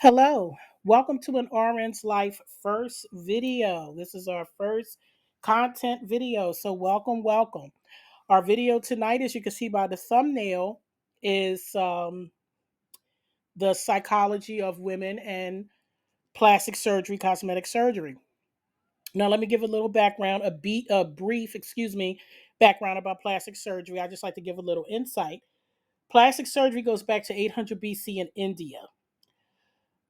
Hello, welcome to an RN's Life first video. This is our first content video, so welcome. Our video tonight, as you can see by the thumbnail, is the psychology of women and plastic surgery, cosmetic surgery. Now, let me give a little background, a brief, background about plastic surgery. I just like to give a little insight. Plastic surgery goes back to 800 BC in India.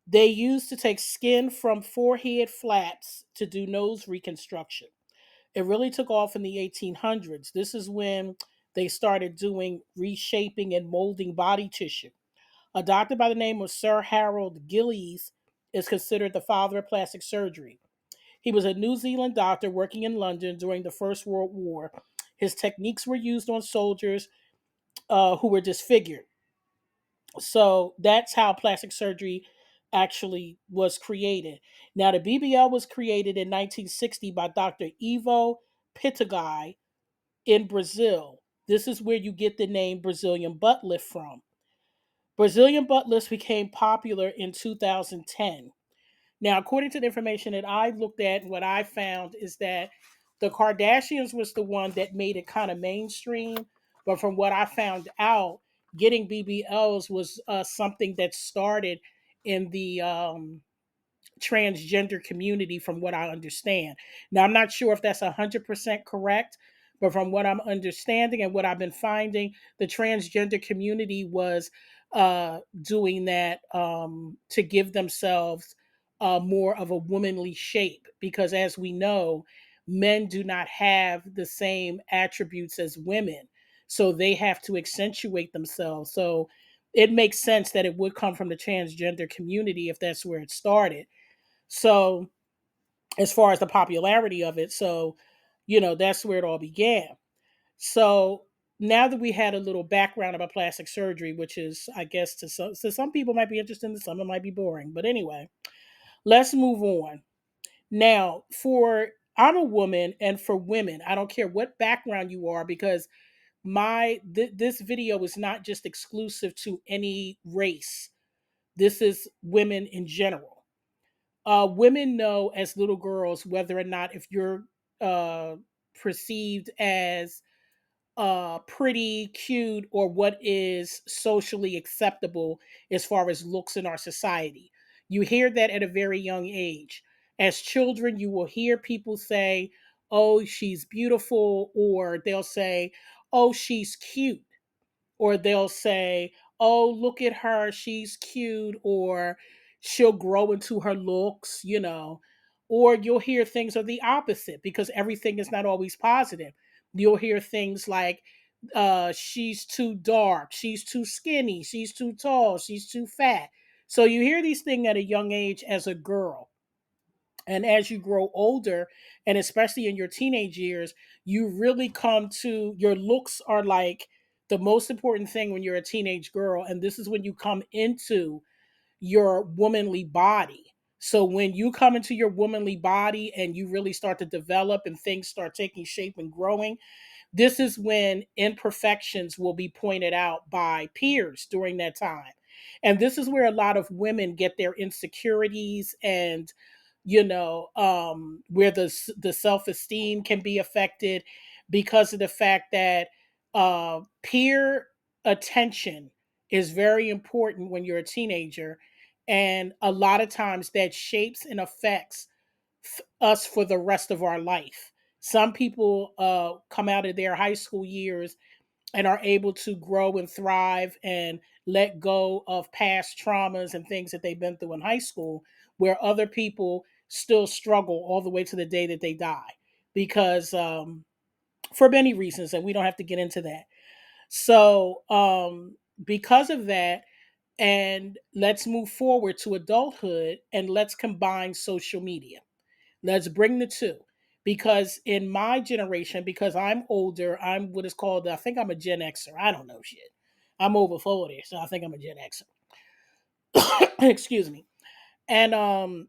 They used to take skin from forehead flaps to do nose reconstruction. It really took off in the 1800s. This is when they started doing reshaping and molding body tissue. A doctor by the name of Sir Harold Gillies is considered the father of plastic surgery. He was a New Zealand doctor working in London during the First World War. His techniques were used on soldiers who were disfigured. So that's how plastic surgery actually was created. Now, the BBL was created in 1960 by Dr. Ivo Pitagai in Brazil. This is where you get the name Brazilian butt lift from. Brazilian butt lifts became popular in 2010. Now, according to the information that I looked at, what I found is that the Kardashians was the one that made it kind of mainstream. But from what I found out, getting BBLs was something that started in the transgender community, from what I understand. Now, I'm not sure if that's 100% correct, but from what I'm understanding and what I've been finding, the transgender community was doing that to give themselves more of a womanly shape. Because as we know, men do not have the same attributes as women. So they have to accentuate themselves. So it makes sense that it would come from the transgender community if that's where it started. So, as far as the popularity of it, that's where it all began. So, now that we had a little background about plastic surgery, which is, I guess, to some people might be interesting, to some it might be boring. But anyway, let's move on. Now, for I'm a woman, and for women, I don't care what background you are, because this video is not just exclusive to any race. This is women in general. Women know as little girls whether or not, if you're uh, perceived as pretty, cute, or what is socially acceptable as far as looks in our society. You hear that at a very young age. As children, you will hear people say, "Oh, she's beautiful," or they'll say, "Oh, she's cute." Or they'll say, "Oh, look at her, she's cute," or she'll grow into her looks. Or you'll hear things of the opposite, because everything is not always positive. You'll hear things like, she's too dark, she's too skinny, she's too tall, she's too fat. So you hear these things at a young age as a girl. And as you grow older, and especially in your teenage years, you really come to your looks are like the most important thing when you're a teenage girl. And this is when you come into your womanly body. So when you come into your womanly body and you really start to develop and things start taking shape and growing, this is when imperfections will be pointed out by peers during that time. And this is where a lot of women get their insecurities, and where the self-esteem can be affected, because of the fact that peer attention is very important when you're a teenager. And a lot of times that shapes and affects us for the rest of our life. Some people come out of their high school years and are able to grow and thrive and let go of past traumas and things that they've been through in high school, where other people still struggle all the way to the day that they die, because for many reasons, and we don't have to get into that. So, because of that, and let's move forward to adulthood, and let's combine social media. Let's bring the two. Because in my generation, because I'm older, I'm what is called, I think I'm a Gen Xer. I don't know shit. I'm over 40, so I think I'm a Gen Xer. Excuse me. And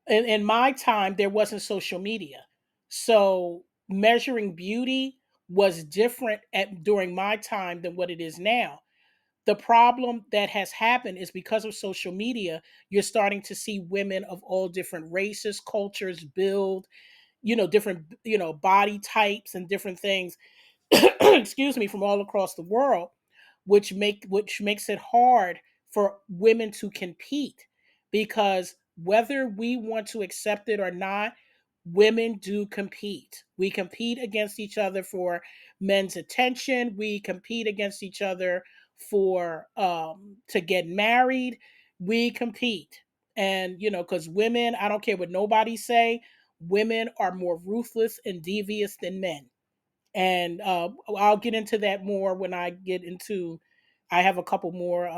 in my time, there wasn't social media. So measuring beauty was different during my time than what it is now. the problem that has happened is because of social media, you're starting to see women of all different races, cultures, build, different, body types and different things, excuse me, from all across the world, which makes it hard for women to compete, because whether we want to accept it or not, women do compete. We compete against each other for men's attention. We compete against each other for to get married. We compete. And because women, I don't care what nobody say, women are more ruthless and devious than men. And I'll get into that more when I get into. I have a couple more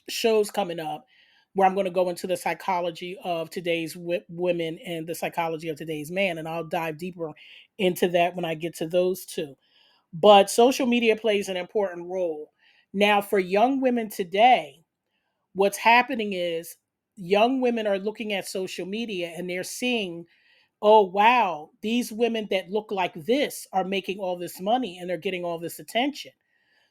shows coming up where I'm going to go into the psychology of today's women and the psychology of today's man, and I'll dive deeper into that when I get to those two. But social media plays an important role now for young women today. What's happening is young women are looking at social media and they're seeing, oh wow, these women that look like this are making all this money and they're getting all this attention.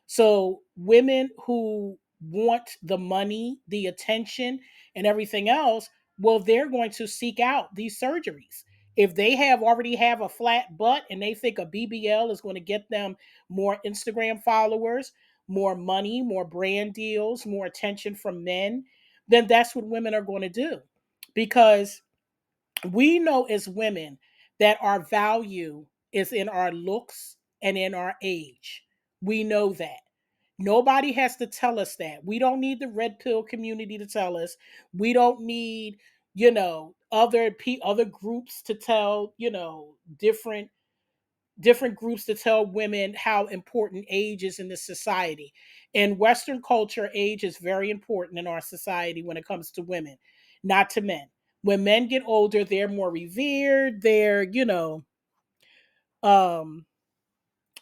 So women who want the money, the attention, and everything else, well, they're going to seek out these surgeries. If they have already have a flat butt and they think a BBL is going to get them more Instagram followers, more money, more brand deals, more attention from men, then that's what women are going to do. Because we know as women that our value is in our looks and in our age. We know that. Nobody has to tell us that. We don't need the red pill community to tell us. We don't need, other groups to tell, different groups to tell women how important age is in this society. In Western culture, age is very important in our society when it comes to women, not to men. When men get older, they're more revered. They're, um,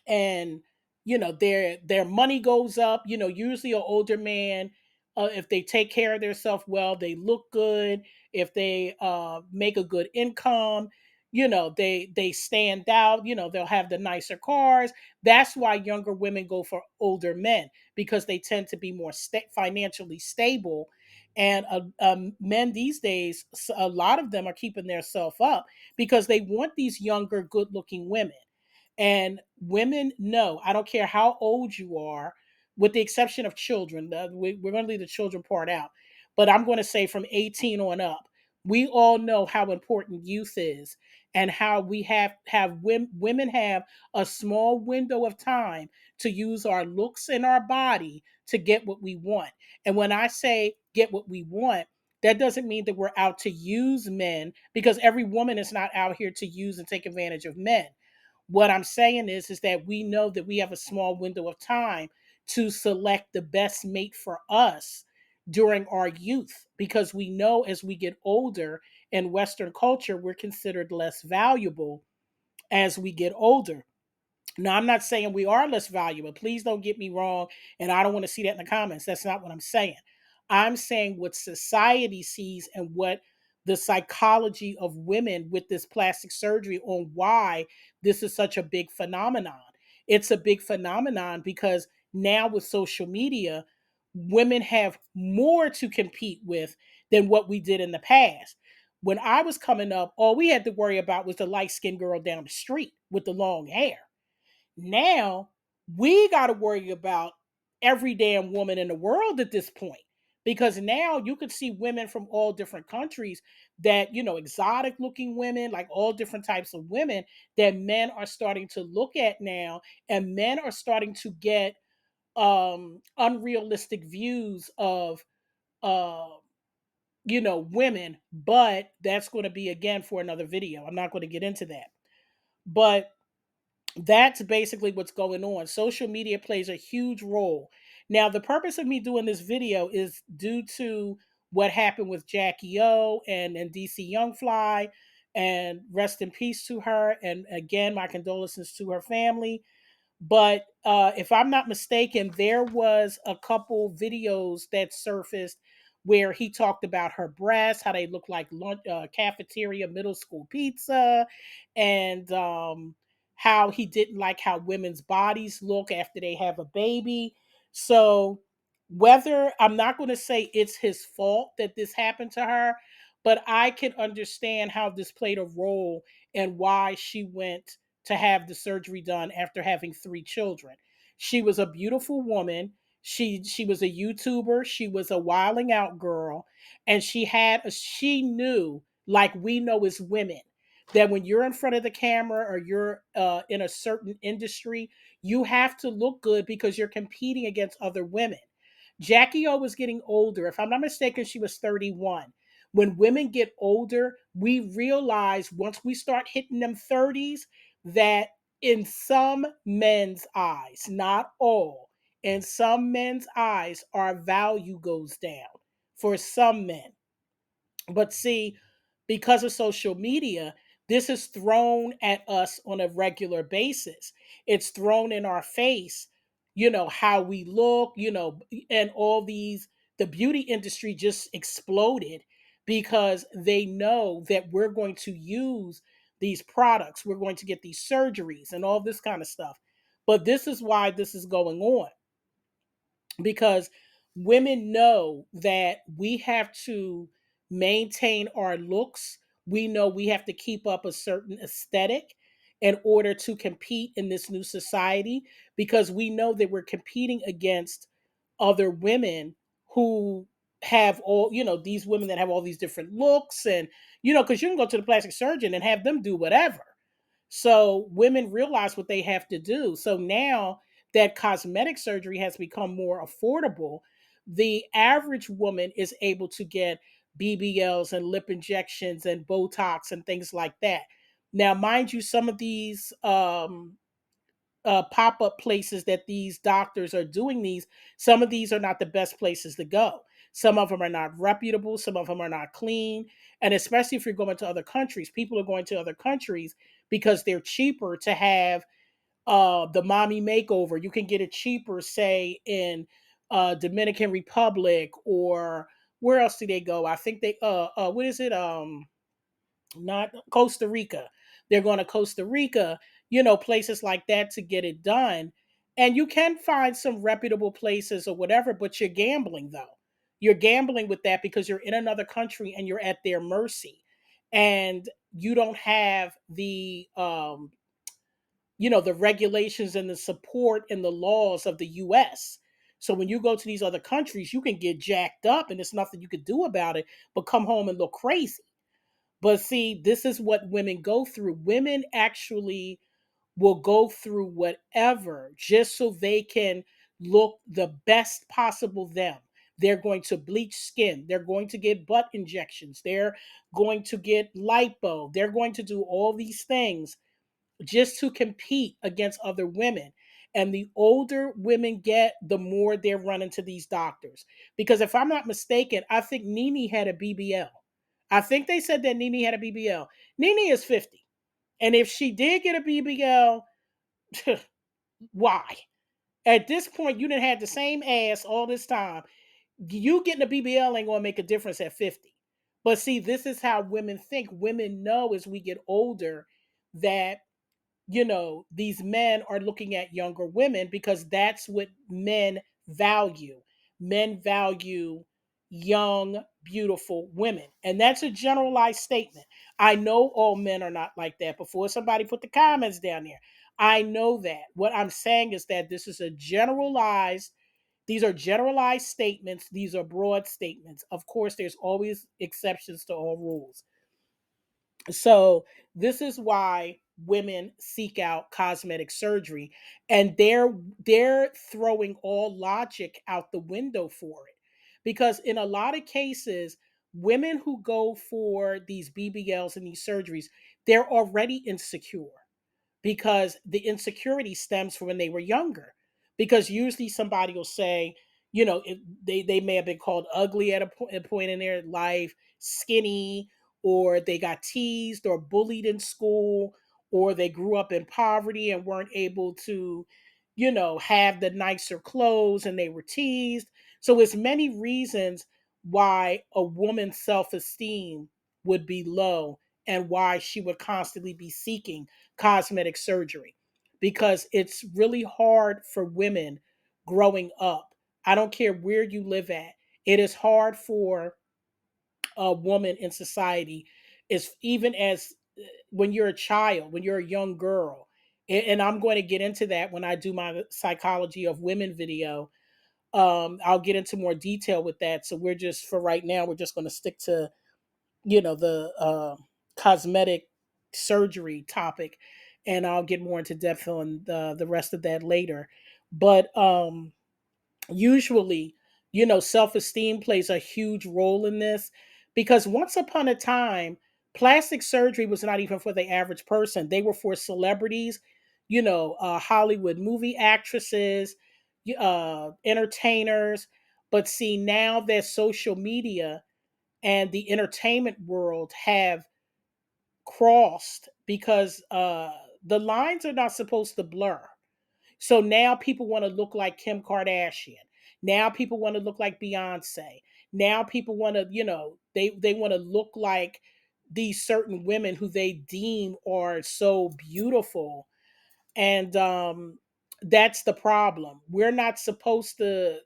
and their money goes up. Usually an older man, if they take care of themselves well, they look good. If they make a good income, they stand out. They'll have the nicer cars. That's why younger women go for older men, because they tend to be more financially stable. And men these days, a lot of them are keeping their self up because they want these younger good looking women. And women know, I don't care how old you are, with the exception of children. We're going to leave the children part out. But I'm going to say from 18 on up, we all know how important youth is, and how we have women have a small window of time to use our looks and our body to get what we want. And when I say get what we want, that doesn't mean that we're out to use men, because every woman is not out here to use and take advantage of men. What I'm saying is that we know that we have a small window of time to select the best mate for us during our youth, because we know as we get older in Western culture, we're considered less valuable as we get older. Now, I'm not saying we are less valuable. Please don't get me wrong. And I don't want to see that in the comments. That's not what I'm saying. I'm saying what society sees and what the psychology of women with this plastic surgery, on why this is such a big phenomenon. It's a big phenomenon because now with social media, women have more to compete with than what we did in the past. When I was coming up, all we had to worry about was the light skinned girl down the street with the long hair. Now we got to worry about every damn woman in the world at this point, because now you could see women from all different countries, that, exotic looking women, like all different types of women that men are starting to look at now. And men are starting to get unrealistic views of uh women. But that's going to be again for another video. I'm not going to get into that. But that's basically what's going on. Social media plays a huge role. Now, the purpose of me doing this video is due to what happened with Jackie O and DC Young Fly, and rest in peace to her. And again, my condolences to her family. But if I'm not mistaken, there was a couple videos that surfaced where he talked about her breasts, how they look like lunch, cafeteria middle school pizza, and how he didn't like how women's bodies look after they have a baby. So, whether I'm not going to say it's his fault that this happened to her, but I can understand how this played a role and why she went to have the surgery done after having three children. She was a beautiful woman. She was a YouTuber. She was a wilding out girl, and she knew, like we know as women, that when you're in front of the camera or you're in a certain industry, you have to look good because you're competing against other women. Jackie O was getting older. If I'm not mistaken, she was 31. When women get older, we realize once we start hitting them 30s that in some men's eyes, not all, in some men's eyes, our value goes down for some men. But see, because of social media, this is thrown at us on a regular basis. It's thrown in our face, how we look, and all these, the beauty industry just exploded because they know that we're going to use these products, we're going to get these surgeries and all this kind of stuff. But this is why this is going on, because women know that we have to maintain our looks. We know we have to keep up a certain aesthetic in order to compete in this new society, because we know that we're competing against other women who have all, these women that have all these different looks. And, because you can go to the plastic surgeon and have them do whatever. So women realize what they have to do. So now that cosmetic surgery has become more affordable, the average woman is able to get BBLs and lip injections and Botox and things like that. Now, mind you, some of these pop up places that these doctors are doing these, some of these are not the best places to go. Some of them are not reputable, some of them are not clean. And especially if you're going to other countries, people are going to other countries because they're cheaper to have the mommy makeover. You can get it cheaper, say, in Dominican Republic, or where else do they go? I think they, what is it? Not Costa Rica. They're going to Costa Rica, places like that to get it done. And you can find some reputable places or whatever, but you're gambling though. You're gambling with that because you're in another country and you're at their mercy. And you don't have the regulations and the support and the laws of the US. So when you go to these other countries, you can get jacked up and there's nothing you could do about it but come home and look crazy. But see, this is what women go through. Women actually will go through whatever just so they can look the best possible them. They're going to bleach skin. They're going to get butt injections. They're going to get lipo. They're going to do all these things just to compete against other women. And the older women get, the more they're running to these doctors. Because if I'm not mistaken, I think Nene had a BBL. I think they said that Nene had a BBL. Nene is 50. And if she did get a BBL, why? At this point, you didn't have the same ass all this time. You getting a BBL ain't gonna make a difference at 50. But see, this is how women think. Women know as we get older that these men are looking at younger women because that's what men value. Men value young, beautiful women. And that's a generalized statement. I know all men are not like that. Before somebody put the comments down there, I know that. What I'm saying is that this is a generalized, these are generalized statements, these are broad statements. Of course, there's always exceptions to all rules. So this is why women seek out cosmetic surgery, and they're throwing all logic out the window for it, because in a lot of cases, women who go for these BBLs and these surgeries, they're already insecure because the insecurity stems from when they were younger. Because usually somebody will say, they may have been called ugly at a point in their life, skinny, or they got teased or bullied in school, or they grew up in poverty and weren't able to, have the nicer clothes and they were teased. So it's many reasons why a woman's self-esteem would be low and why she would constantly be seeking cosmetic surgery, because it's really hard for women growing up. I don't care where you live at. It is hard for a woman in society, is even as when you're a child, when you're a young girl. And I'm going to get into that when I do my psychology of women video. I'll get into more detail with that. So we're just, for right now, we're just going to stick to, the cosmetic surgery topic, and I'll get more into depth on the rest of that later. But usually, self-esteem plays a huge role in this, because once upon a time, plastic surgery was not even for the average person. They were for celebrities, Hollywood movie actresses, entertainers. But see, now that social media and the entertainment world have crossed, because the lines are not supposed to blur. So now people want to look like Kim Kardashian. Now people want to look like Beyonce. Now people want to, they want to look like these certain women who they deem are so beautiful. And that's the problem. We're not supposed to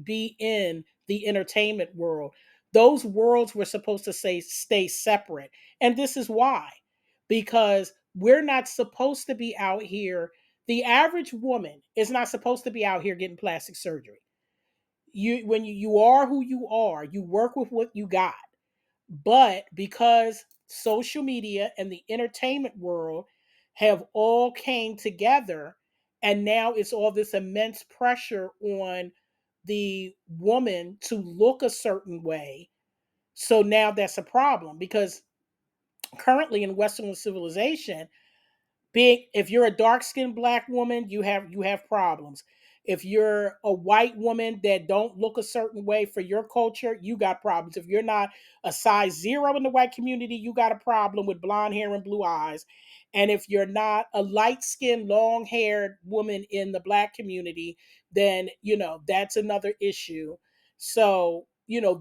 be in the entertainment world. Those worlds were supposed to stay separate. And this is why. Because we're not supposed to be out here. The average woman is not supposed to be out here getting plastic surgery. You are who you are, you work with what you got. But because social media and the entertainment world have all came together, and now it's all this immense pressure on the woman to look a certain way. So now that's a problem, because currently in Western civilization, being, if you're a dark skinned black woman, you have problems. If you're a white woman that don't look a certain way for your culture, you got problems. If you're not a size zero in the white community, you got a problem with blonde hair and blue eyes. And if you're not a light skinned, long haired woman in the black community, then that's another issue. So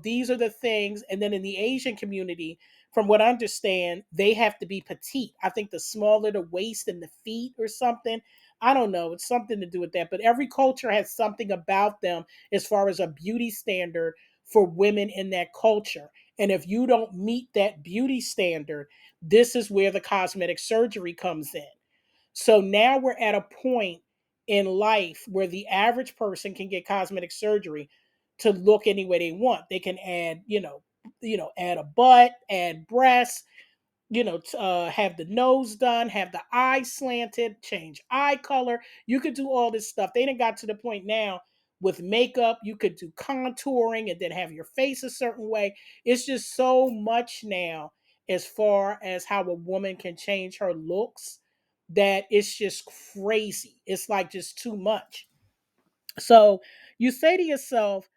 these are the things. And then in the Asian community, from what I understand, they have to be petite. I think the smaller the waist and the feet or something. I don't know. It's something to do with that. But every culture has something about them as far as a beauty standard for women in that culture. And if you don't meet that beauty standard, this is where the cosmetic surgery comes in. So now we're at a point in life where the average person can get cosmetic surgery to look any way they want. They can add, add a butt, add breasts, have the nose done, have the eyes slanted, change eye color. You could do all this stuff. They done got to the point now with makeup, you could do contouring and then have your face a certain way. It's just so much now as far as how a woman can change her looks, that it's just crazy. It's like just too much. So you say to yourself,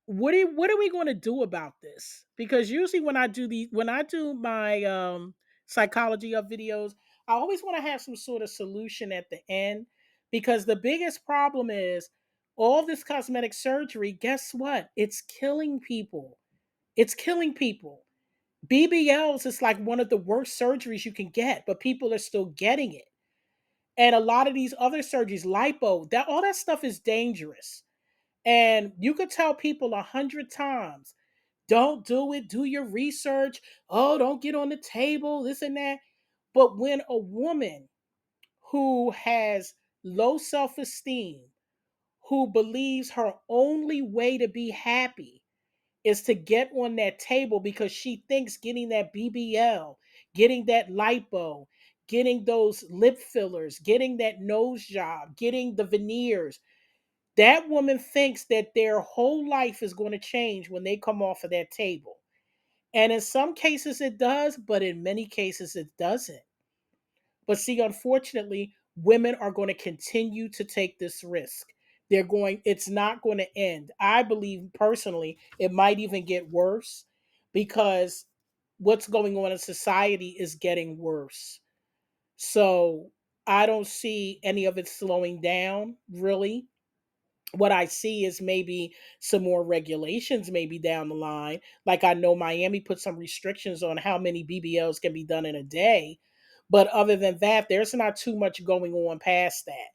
what are we going to do about this? Because usually when I do my psychology of videos, I always want to have some sort of solution at the end, because the biggest problem is all this cosmetic surgery. Guess what? It's killing people. It's killing people. BBLs is like one of the worst surgeries you can get, but people are still getting it. And a lot of these other surgeries, lipo, that all that stuff is dangerous. And you could tell people 100 times, don't do it, do your research. Oh, don't get on the table, this and that. But when a woman who has low self esteem, who believes her only way to be happy is to get on that table, because she thinks getting that BBL, getting that lipo, getting those lip fillers, getting that nose job, getting the veneers, that woman thinks that their whole life is going to change when they come off of that table. And in some cases it does, but in many cases it doesn't. But see, unfortunately, women are going to continue to take this risk. It's not going to end. I believe personally, it might even get worse, because what's going on in society is getting worse. So I don't see any of it slowing down, really. What I see is maybe some more regulations maybe down the line. Like I know Miami put some restrictions on how many BBLs can be done in a day. But other than that, there's not too much going on past that.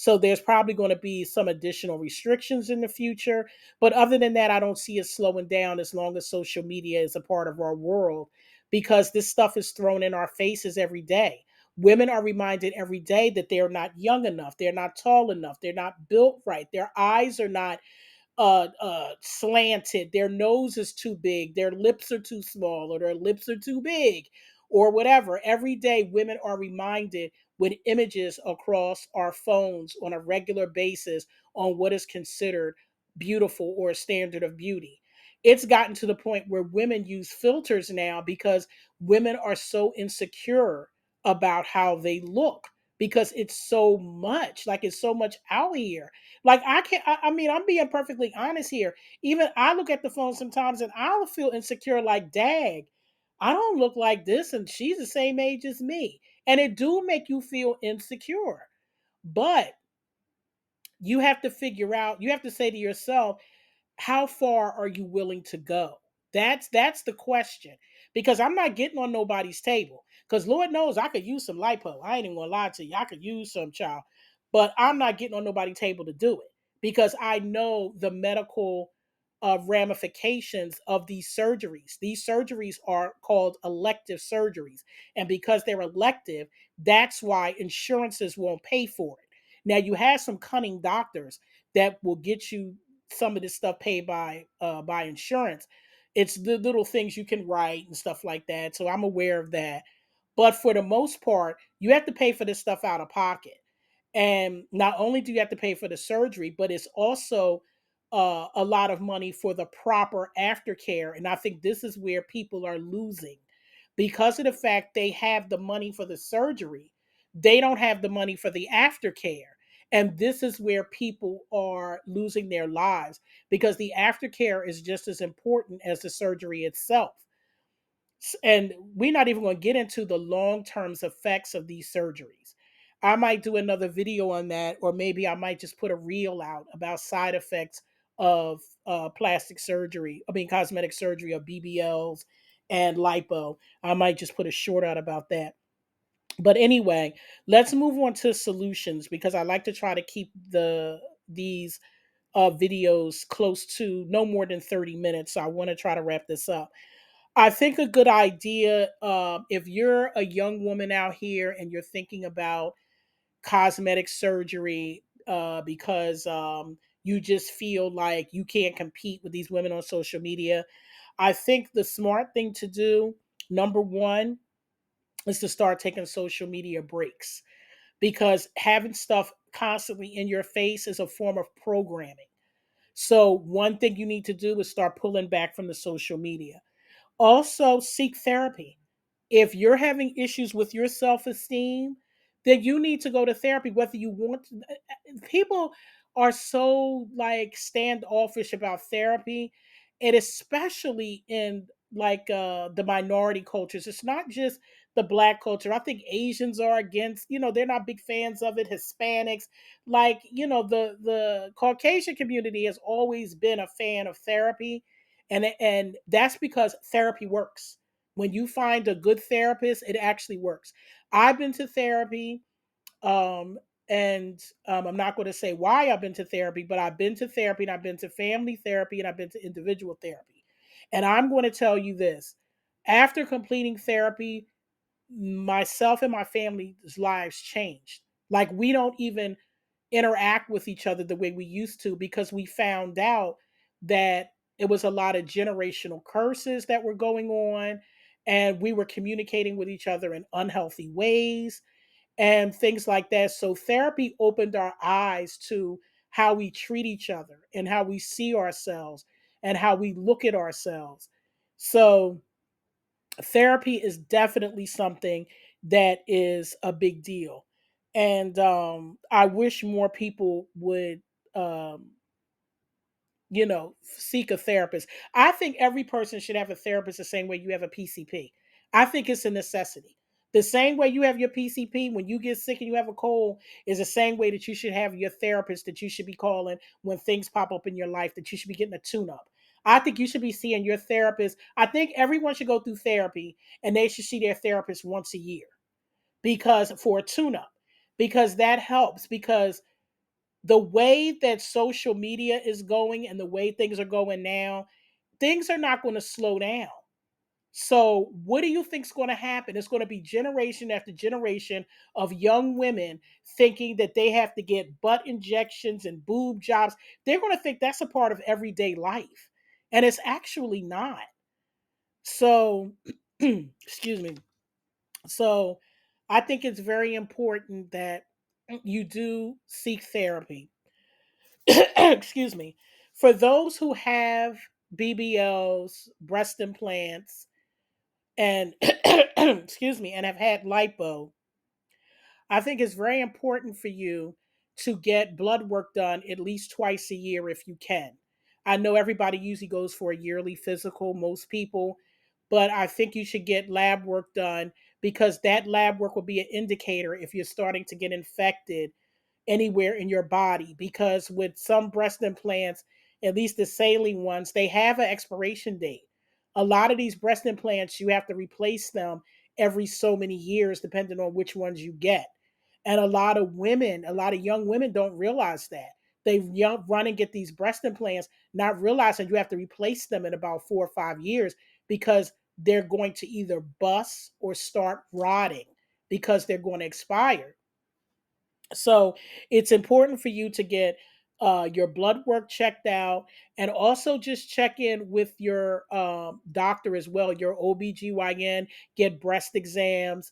So there's probably going to be some additional restrictions in the future. But other than that, I don't see it slowing down as long as social media is a part of our world, because this stuff is thrown in our faces every day. Women are reminded every day that they're not young enough, they're not tall enough, they're not built right, their eyes are not slanted, their nose is too big, their lips are too small, or their lips are too big, or whatever. Every day, women are reminded with images across our phones on a regular basis on what is considered beautiful or a standard of beauty. It's gotten to the point where women use filters now because women are so insecure about how they look, because it's so much, like it's so much out here. Like I can't. I mean, I'm being perfectly honest here. Even I look at the phone sometimes and I'll feel insecure. Like, dag, I don't look like this, and she's the same age as me, and it do make you feel insecure. But you have to figure out. You have to say to yourself, how far are you willing to go? That's the question. Because I'm not getting on nobody's table. Because Lord knows I could use some lipo. I ain't even gonna lie to you. I could use some, child. But I'm not getting on nobody's table to do it, because I know the medical ramifications of these surgeries. These surgeries are called elective surgeries. And because they're elective, that's why insurances won't pay for it. Now, you have some cunning doctors that will get you some of this stuff paid by insurance. It's the little things you can write and stuff like that. So I'm aware of that. But for the most part, you have to pay for this stuff out of pocket. And not only do you have to pay for the surgery, but it's also a lot of money for the proper aftercare. And I think this is where people are losing, because of the fact they have the money for the surgery, they don't have the money for the aftercare. And this is where people are losing their lives, because the aftercare is just as important as the surgery itself. And we're not even going to get into the long term effects of these surgeries. I might do another video on that, or maybe I might just put a reel out about side effects of plastic surgery, I mean, cosmetic surgery of BBLs and lipo. I might just put a short out about that. But anyway, let's move on to solutions, because I like to try to keep these videos close to no more than 30 minutes. So I want to try to wrap this up. I think a good idea, if you're a young woman out here and you're thinking about cosmetic surgery, because you just feel like you can't compete with these women on social media, I think the smart thing to do, number one, is to start taking social media breaks, because having stuff constantly in your face is a form of programming. So, one thing you need to do is start pulling back from the social media. Also, seek therapy. If you're having issues with your self esteem, then you need to go to therapy, whether you want to. People are so like standoffish about therapy, and especially in like the minority cultures. It's not just the black culture. I think Asians are against, they're not big fans of it. Hispanics, like, the Caucasian community has always been a fan of therapy, and that's because therapy works. When you find a good therapist, it actually works. I've been to therapy, um, and I'm not going to say why I've been to therapy, but I've been to therapy, and I've been to family therapy, and I've been to individual therapy. And I'm going to tell you this: after completing therapy, myself and my family's lives changed. Like, we don't even interact with each other the way we used to, because we found out that it was a lot of generational curses that were going on, and we were communicating with each other in unhealthy ways and things like that. So therapy opened our eyes to how we treat each other and how we see ourselves and how we look at ourselves. So therapy is definitely something that is a big deal. And I wish more people would, um, seek a therapist. I think every person should have a therapist the same way you have a PCP. I think it's a necessity. The same way you have your PCP when you get sick and you have a cold is the same way that you should have your therapist that you should be calling when things pop up in your life, that you should be getting a tune up. I think you should be seeing your therapist. I think everyone should go through therapy, and they should see their therapist once a year, because for a tune up, because that helps. Because The way that social media is going and the way things are going now, things are not going to slow down. So, what do you think is going to happen? It's going to be generation after generation of young women thinking that they have to get butt injections and boob jobs. They're going to think that's a part of everyday life. And it's actually not. So, excuse me. So, I think it's very important that you do seek therapy. Excuse me. For those who have BBLs, breast implants, and excuse me, and have had lipo, I think it's very important for you to get blood work done at least twice a year if you can. I know everybody usually goes for a yearly physical, most people, but I think you should get lab work done because that lab work will be an indicator if you're starting to get infected anywhere in your body. Because with some breast implants, at least the saline ones, they have an expiration date. A lot of these breast implants, you have to replace them every so many years, depending on which ones you get. And a lot of women, a lot of young women don't realize that. They run and get these breast implants, not realizing you have to replace them in about 4 or 5 years because they're going to either bust or start rotting because they're going to expire. So it's important for you to get your blood work checked out and also just check in with your doctor as well, your OBGYN, get breast exams,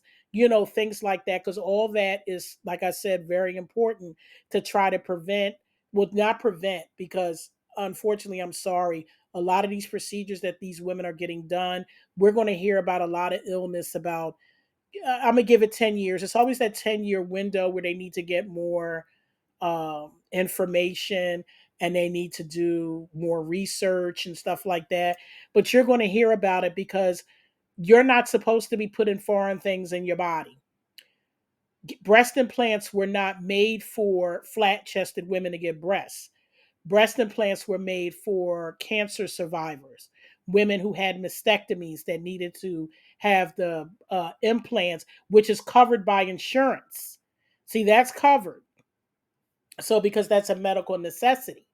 things like that. Because all that is, like I said, very important to try to prevent, well, not prevent, because unfortunately, I'm sorry, a lot of these procedures that these women are getting done, we're going to hear about a lot of illness about. I'm gonna give it 10 years. It's always that 10-year window where they need to get more information and they need to do more research and stuff like that. But you're going to hear about it because you're not supposed to be putting foreign things in your body. Breast implants were not made for flat chested women to get breasts. Breast implants were made for cancer survivors, women who had mastectomies that needed to have the implants, which is covered by insurance. See, that's covered. So, because that's a medical necessity.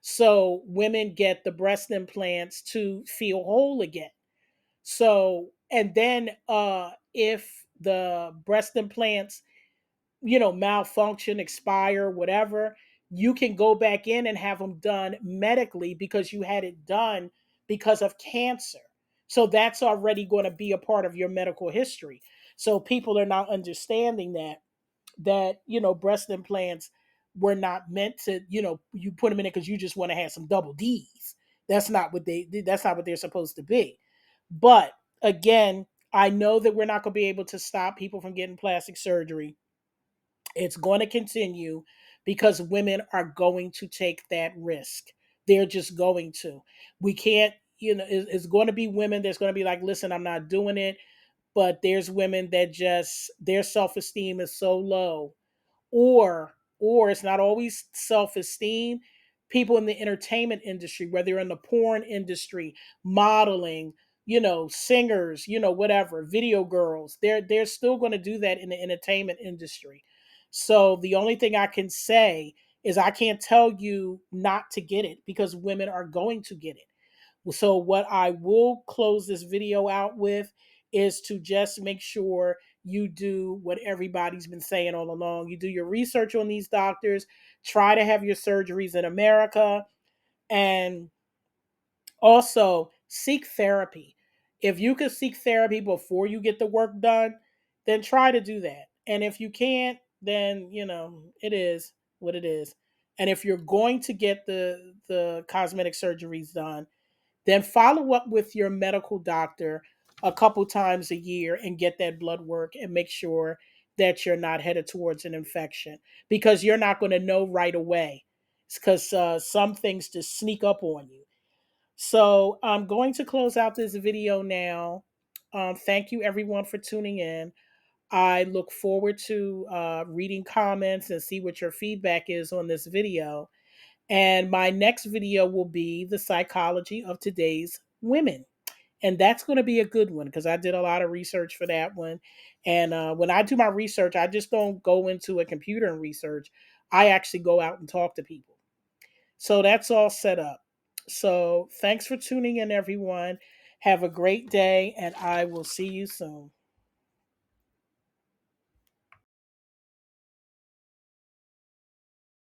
So, women get the breast implants to feel whole again. So, and then if the breast implants malfunction, expire, whatever, you can go back in and have them done medically because you had it done because of cancer. So that's already going to be a part of your medical history. So people are not understanding that breast implants were not meant to, you put them in it because you just want to have some double D's. That's not what they're supposed to be. But again, I know that we're not going to be able to stop people from getting plastic surgery. It's going to continue because women are going to take that risk. They're just going to. We can't, it's going to be women that's going to be like, listen, I'm not doing it. But there's women that just, their self esteem is so low, or it's not always self-esteem. People in the entertainment industry, whether you're in the porn industry, modeling, singers, whatever, video girls, they're still going to do that in the entertainment industry. So the only thing I can say is I can't tell you not to get it because women are going to get it. So, what I will close this video out with is to just make sure you do what everybody's been saying all along. You do your research on these doctors, try to have your surgeries in America, and also seek therapy. If you can seek therapy before you get the work done, then try to do that. And if you can't, then it is what it is. And if you're going to get the cosmetic surgeries done, then follow up with your medical doctor a couple times a year and get that blood work and make sure that you're not headed towards an infection because you're not going to know right away. It's because some things just sneak up on you. So I'm going to close out this video now. Thank you everyone for tuning in. I look forward to reading comments and see what your feedback is on this video. And my next video will be the psychology of today's women. And that's going to be a good one because I did a lot of research for that one. And when I do my research, I just don't go into a computer and research. I actually go out and talk to people. So that's all set up. So thanks for tuning in, everyone. Have a great day, and I will see you soon.